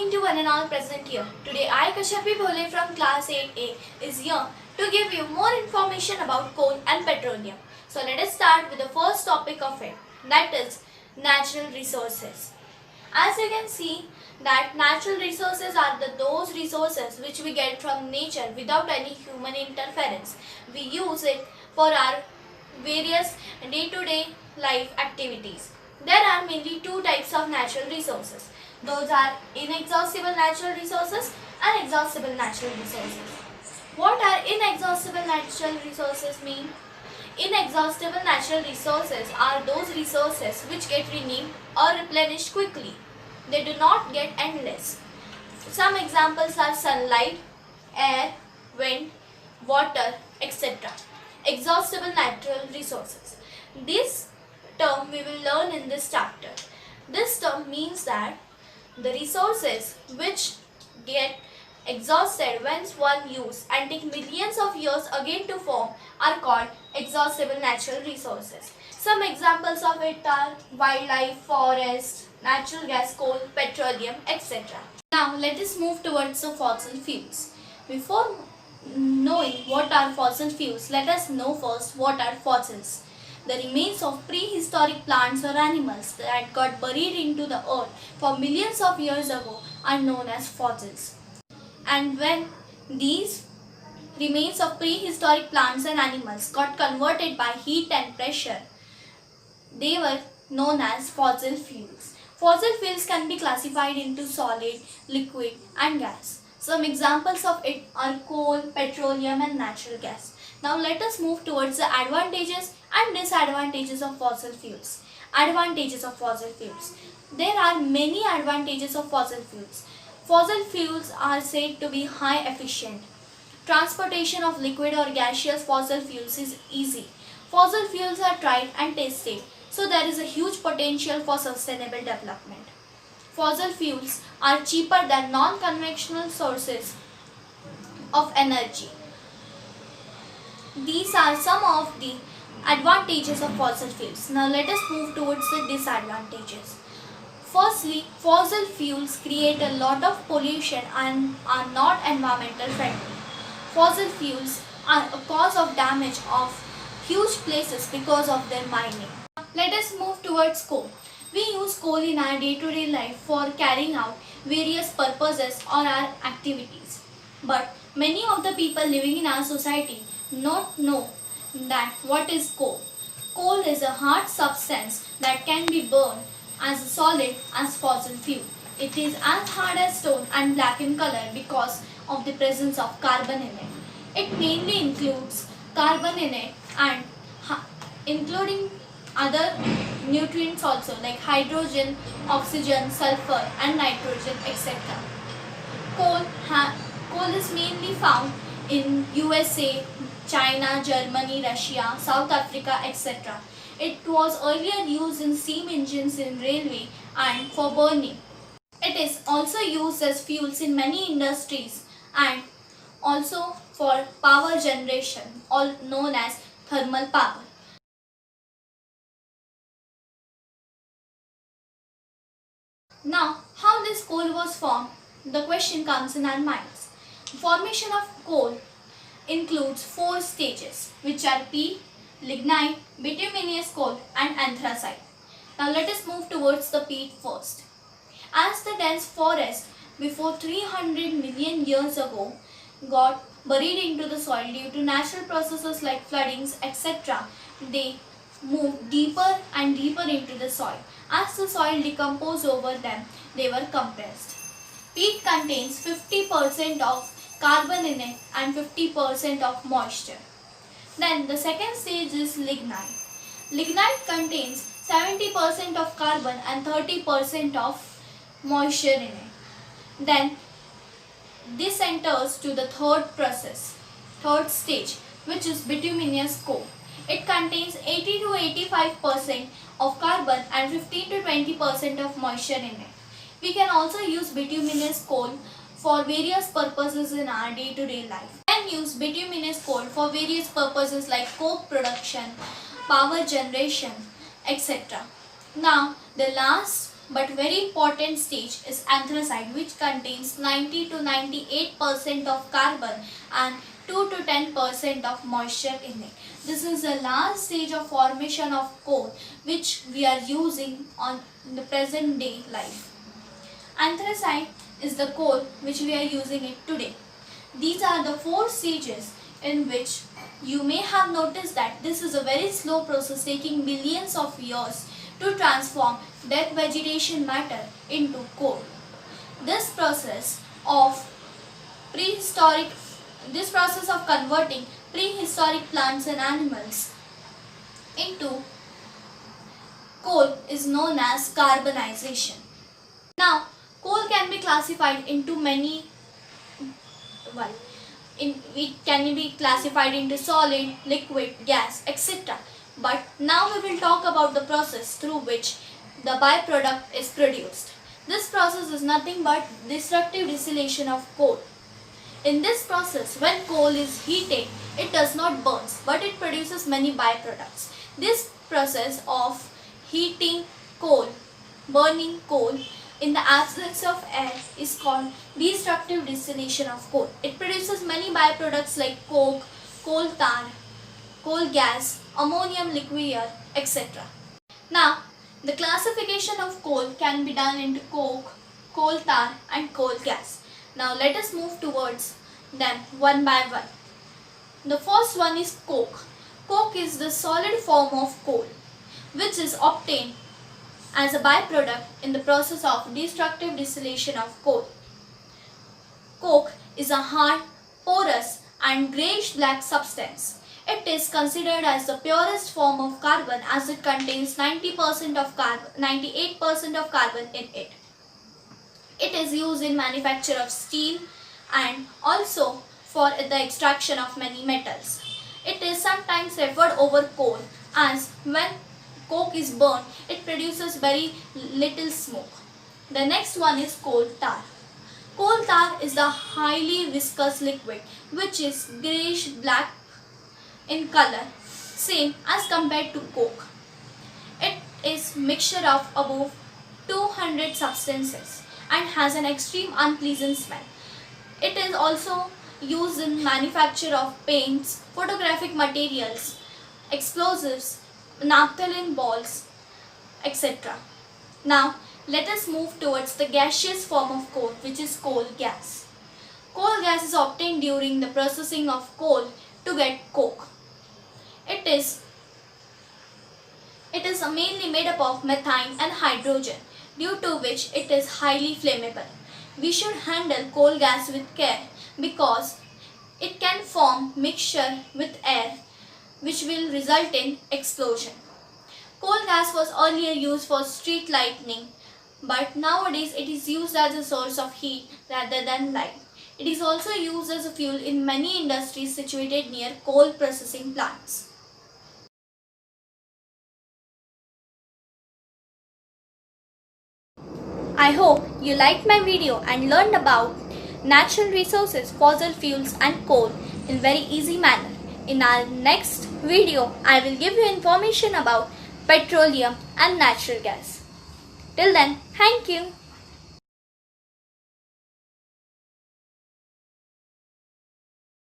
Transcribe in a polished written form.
evening to one and all present here. Today I, Kashyapi Bhole from class 8A is here to give you more information about coal and petroleum. So let us start with the first topic of it, that is natural resources. As you can see that natural resources are those resources which we get from nature without any human interference. We use it for our various day-to-day life activities. There are mainly two types of natural resources. Those are inexhaustible natural resources and exhaustible natural resources. What are inexhaustible natural resources mean? Inexhaustible natural resources are those resources which get renewed or replenished quickly. They do not get endless. Some examples are sunlight, air, wind, water, etc. Exhaustible natural resources. This term we will learn in this chapter. This term means that the resources which get exhausted once one use and take millions of years again to form are called exhaustible natural resources. Some examples of it are wildlife, forest, natural gas, coal, petroleum, etc. Now let us move towards the fossil fuels. Before knowing what are fossil fuels, let us know first what are fossils. The remains of prehistoric plants or animals that got buried into the earth for millions of years ago are known as fossils. And when these remains of prehistoric plants and animals got converted by heat and pressure, they were known as fossil fuels. Fossil fuels can be classified into solid, liquid and gas. Some examples of it are coal, petroleum and natural gas. Now let us move towards the advantages and disadvantages of fossil fuels. Advantages of fossil fuels. There are many advantages of fossil fuels. Fossil fuels are said to be high efficient. Transportation of liquid or gaseous fossil fuels is easy. Fossil fuels are tried and tested, so there is a huge potential for sustainable development. Fossil fuels are cheaper than non-conventional sources of energy. These are some of the advantages of fossil fuels. Now let us move towards the disadvantages. Firstly, fossil fuels create a lot of pollution and are not environmental friendly. Fossil fuels are a cause of damage of huge places because of their mining. Let us move towards coal. We use coal in our day-to-day life for carrying out various purposes or our activities. But many of the people living in our society not know that what is coal. Coal is a hard substance that can be burned as a solid as fossil fuel. It is as hard as stone and black in color because of the presence of carbon in it. It mainly includes carbon in it and including other nutrients also like hydrogen, oxygen, sulfur and nitrogen, etc. Coal is mainly found in USA, China, Germany, Russia, South Africa, etc. It was earlier used in steam engines in railway and for burning. It is also used as fuels in many industries and also for power generation, all known as thermal power. Now, how this coal was formed? The question comes in our minds. Formation of coal includes four stages, which are peat, lignite, bituminous coal and anthracite. Now let us move towards the peat first. As the dense forest before 300 million years ago got buried into the soil due to natural processes like floodings, etc., they moved deeper and deeper into the soil. As the soil decomposed over them, they were compressed. Peat contains 50% of carbon in it and 50% of moisture. Then the second stage is lignite. Lignite contains 70% of carbon and 30% of moisture in it. Then this enters to the third stage, which is bituminous coal. It contains 80 to 85% of carbon and 15 to 20% of moisture in it. We can also use bituminous coal for various purposes in our day-to-day life. We can use bituminous coal for various purposes like coke production, power generation, etc. Now, the last but very important stage is anthracite, which contains 90 to 98% of carbon and 2 to 10% of moisture in it. This is the last stage of formation of coal which we are using on the present day life. Anthracite is the coal which we are using it today. These are the 4 stages in which you may have noticed that this is a very slow process taking billions of years to transform dead vegetation matter into coal. This process of converting prehistoric plants and animals into coal is known as carbonization. Now, coal can be classified into many, it can be classified into solid, liquid, gas, etc. But now we will talk about the process through which the byproduct is produced. This process is nothing but destructive distillation of coal. In this process, when coal is heated, it does not burn, but it produces many byproducts. This process of heating coal, burning coal in the absence of air is called destructive distillation of coal. It produces many byproducts like coke, coal tar, coal gas, ammonium liquid, etc. Now, the classification of coal can be done into coke, coal tar and coal gas. Now let us move towards them one by one. The first one is coke. Coke is the solid form of coal which is obtained as a byproduct in the process of destructive distillation of coal. Coke is a hard, porous and greyish-black substance. It is considered as the purest form of carbon as it contains 98% of carbon in it. It is used in manufacture of steel and also for the extraction of many metals. It is sometimes referred over coal as when coke is burned, it produces very little smoke. The next one is coal tar. Coal tar is the highly viscous liquid which is greyish black in color, same as compared to coke. It is mixture of above 200 substances and has an extreme unpleasant smell. It is also used in manufacture of paints, photographic materials, explosives, naphthalene balls, etc. Now, let us move towards the gaseous form of coal, which is coal gas. Coal gas is obtained during the processing of coal to get coke. It is mainly made up of methane and hydrogen, due to which it is highly flammable. We should handle coal gas with care because it can form mixture with air which will result in explosion. Coal gas was earlier used for street lighting, but nowadays it is used as a source of heat rather than light. It is also used as a fuel in many industries situated near coal processing plants. I hope you liked my video and learned about natural resources, fossil fuels and coal in very easy manner. In our next video, I will give you information about petroleum and natural gas. Till then, thank you.